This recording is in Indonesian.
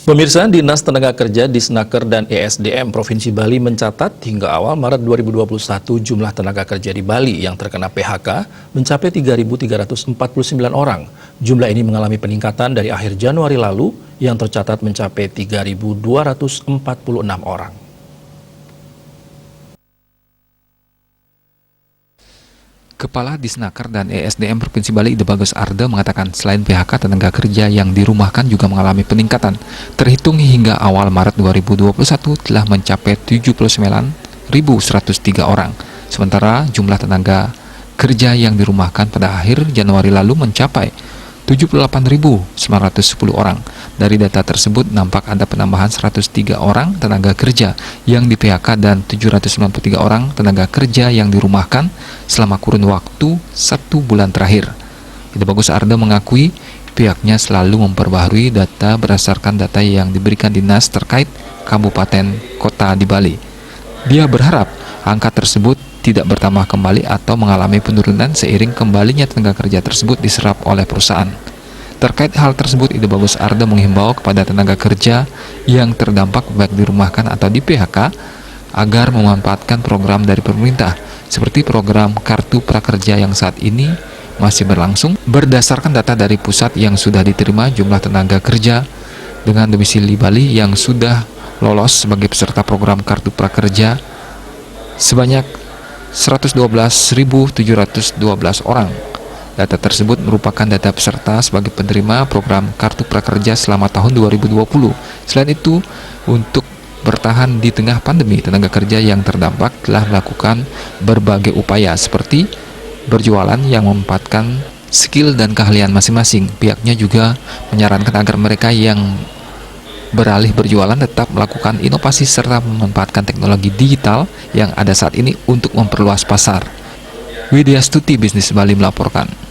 Pemirsa, Dinas Tenaga Kerja, Disnaker, dan ESDM Provinsi Bali mencatat hingga awal Maret 2021 jumlah tenaga kerja di Bali yang terkena PHK mencapai 3.349 orang. Jumlah ini mengalami peningkatan dari akhir Januari lalu yang tercatat mencapai 3.246 orang. Kepala Disnaker dan ESDM Provinsi Bali Ide Bagus Arde mengatakan selain PHK, tenaga kerja yang dirumahkan juga mengalami peningkatan. Terhitung hingga awal Maret 2021 telah mencapai 79.103 orang. Sementara jumlah tenaga kerja yang dirumahkan pada akhir Januari lalu mencapai 78.910 orang. Dari data tersebut nampak ada penambahan 103 orang tenaga kerja yang di PHK dan 793 orang tenaga kerja yang dirumahkan selama kurun waktu 1 bulan terakhir. Ide Bagus Arde mengakui pihaknya selalu memperbaharui data berdasarkan data yang diberikan dinas terkait kabupaten kota di Bali. Dia berharap angka tersebut tidak bertambah kembali atau mengalami penurunan seiring kembalinya tenaga kerja tersebut diserap oleh perusahaan. Terkait hal tersebut, Ide Bagus Arde menghimbau kepada tenaga kerja yang terdampak baik dirumahkan atau di PHK agar memanfaatkan program dari pemerintah seperti program Kartu Prakerja yang saat ini masih berlangsung. Berdasarkan data dari pusat yang sudah diterima, jumlah tenaga kerja dengan domisili Bali yang sudah lolos sebagai peserta program Kartu Prakerja sebanyak 112.712 orang. Data tersebut merupakan data peserta sebagai penerima program Kartu Prakerja selama tahun 2020. Selain itu, untuk bertahan di tengah pandemi, tenaga kerja yang terdampak telah melakukan berbagai upaya seperti berjualan yang memanfaatkan skill dan keahlian masing-masing. Pihaknya juga menyarankan agar mereka yang beralih berjualan tetap melakukan inovasi serta memanfaatkan teknologi digital yang ada saat ini untuk memperluas pasar. Widya Stuti, Bisnis Bali melaporkan.